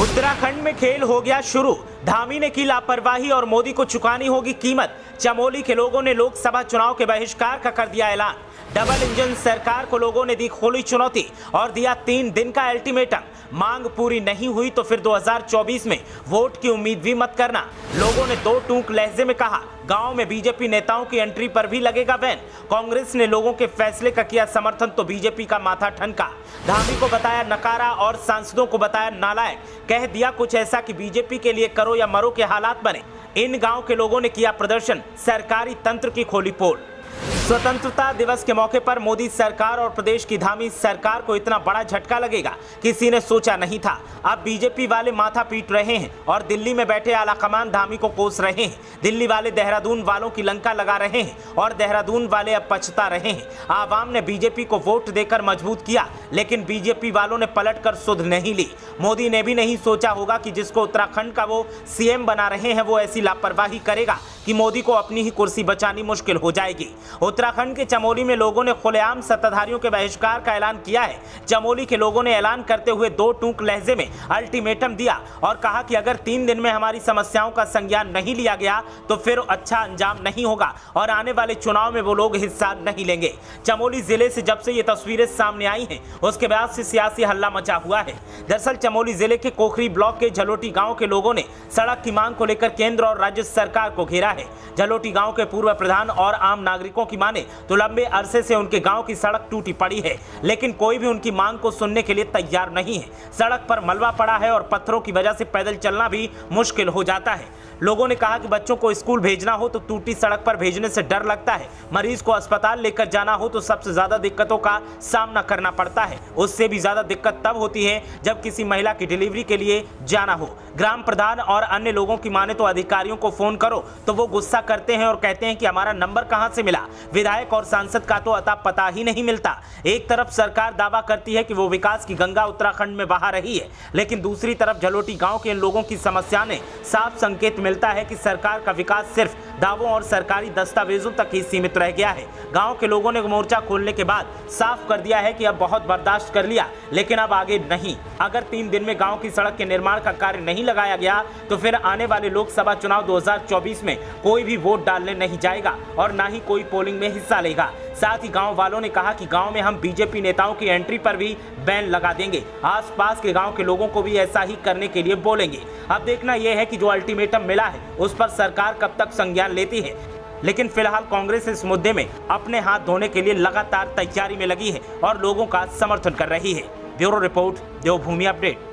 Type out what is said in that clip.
उत्तराखंड में खेल हो गया शुरू। धामी ने की लापरवाही और मोदी को चुकानी होगी कीमत। चमोली के लोगों ने लोकसभा चुनाव के बहिष्कार का कर दिया ऐलान। डबल इंजन सरकार को लोगों ने दी खुली चुनौती और दिया 3 दिन का अल्टीमेटम। मांग पूरी नहीं हुई तो फिर 2024 में वोट की उम्मीद भी मत करना। लोगों ने दो टूक लहजे में कहा। गांव में बीजेपी नेताओं की एंट्री पर भी लगेगा बैन। कांग्रेस ने लोगों के फैसले का किया समर्थन तो बीजेपी का माथा ठनका। धामी को बताया नकारा और सांसदों को बताया नालायक। कह दिया कुछ ऐसा कि बीजेपी के लिए करो या मरो के हालात बने। इन गांव के लोगों ने किया प्रदर्शन, सरकारी तंत्र की खोली पोल। स्वतंत्रता दिवस के मौके पर मोदी सरकार और प्रदेश की धामी सरकार को इतना बड़ा झटका लगेगा किसी ने सोचा नहीं था। अब बीजेपी वाले माथा पीट रहे हैं और दिल्ली में बैठे आलाकमान धामी को कोस रहे हैं। दिल्ली वाले देहरादून वालों की लंका लगा रहे हैं और देहरादून वाले अब पछता रहे हैं। आवाम ने बीजेपी को वोट देकर मजबूत किया, लेकिन बीजेपी वालों ने पलटकर सुध नहीं ली। मोदी ने भी नहीं सोचा होगा कि जिसको उत्तराखंड का वो सीएम बना रहे हैं वो ऐसी लापरवाही करेगा कि मोदी को अपनी ही कुर्सी बचानी मुश्किल हो जाएगी। उत्तराखंड के चमोली में लोगों ने खुलेआम सत्ताधारियों के बहिष्कार का ऐलान किया है। चमोली के लोगों ने ऐलान करते हुए दो टूक लहजे में अल्टीमेटम दिया और कहा कि अगर 3 दिन में हमारी समस्याओं का संज्ञान नहीं लिया गया तो फिर अच्छा अंजाम नहीं होगा और आने वाले चुनाव में वो लोग हिस्सा नहीं लेंगे। चमोली जिले से जब से ये तस्वीरें सामने आई हैं उसके बाद से सियासी हल्ला मचा हुआ है। दरअसल चमोली जिले के कोखरी ब्लॉक के झलोटी गाँव के लोगों ने सड़क की मांग को लेकर केंद्र और राज्य सरकार को घेरा है। झलोटी गांव के पूर्व प्रधान और आम नागरिकों की माने तो लंबे अरसे से उनके गांव की सड़क टूटी पड़ी है, लेकिन कोई भी उनकी मांग को सुनने के लिए तैयार नहीं है। सड़क पर मलबा पड़ा है और पत्थरों की वजह से पैदल चलना भी मुश्किल हो जाता है। लोगों ने कहा कि बच्चों को स्कूल भेजना हो तो टूटी सड़क पर भेजने से डर लगता है। मरीज को अस्पताल लेकर जाना हो तो सबसे ज्यादा दिक्कतों का सामना करना पड़ता है। उससे भी ज्यादा दिक्कत तब होती है जब किसी महिला की डिलीवरी के लिए जाना हो। ग्राम प्रधान और अन्य लोगों की माने तो अधिकारियों को फोन करो तो वो गुस्सा करते हैं और कहते हैं कि हमारा नंबर कहां से मिला। विधायक और सांसद का तो अता पता ही नहीं मिलता। एक तरफ सरकार दावा करती है कि वो विकास की गंगा उत्तराखंड में बहा रही है, लेकिन दूसरी तरफ झलोटी गांव के इन लोगों की समस्या ने साफ संकेत मिलता है कि सरकार का विकास सिर्फ दावों और सरकारी दस्तावेजों तक ही सीमित रह गया है। गांव के लोगों ने मोर्चा खोलने के बाद साफ कर दिया है कि अब बहुत बर्दाश्त कर लिया, लेकिन अब आगे नहीं। अगर 3 दिन में गांव की सड़क के निर्माण का कार्य नहीं लगाया गया तो फिर आने वाले लोकसभा चुनाव 2024 में कोई भी वोट डालने नहीं जाएगा और ना ही कोई पोलिंग में हिस्सा लेगा। साथ ही गांव वालों ने कहा कि गांव में हम बीजेपी नेताओं की एंट्री पर भी बैन लगा देंगे। आसपास के गांव के लोगों को भी ऐसा ही करने के लिए बोलेंगे। अब देखना यह है कि जो अल्टीमेटम मिला है उस पर सरकार कब तक संज्ञान लेती है, लेकिन फिलहाल कांग्रेस इस मुद्दे में अपने हाथ धोने के लिए लगातार तैयारी में लगी है और लोगों का समर्थन कर रही है। ब्यूरो रिपोर्ट, देवभूमि अपडेट।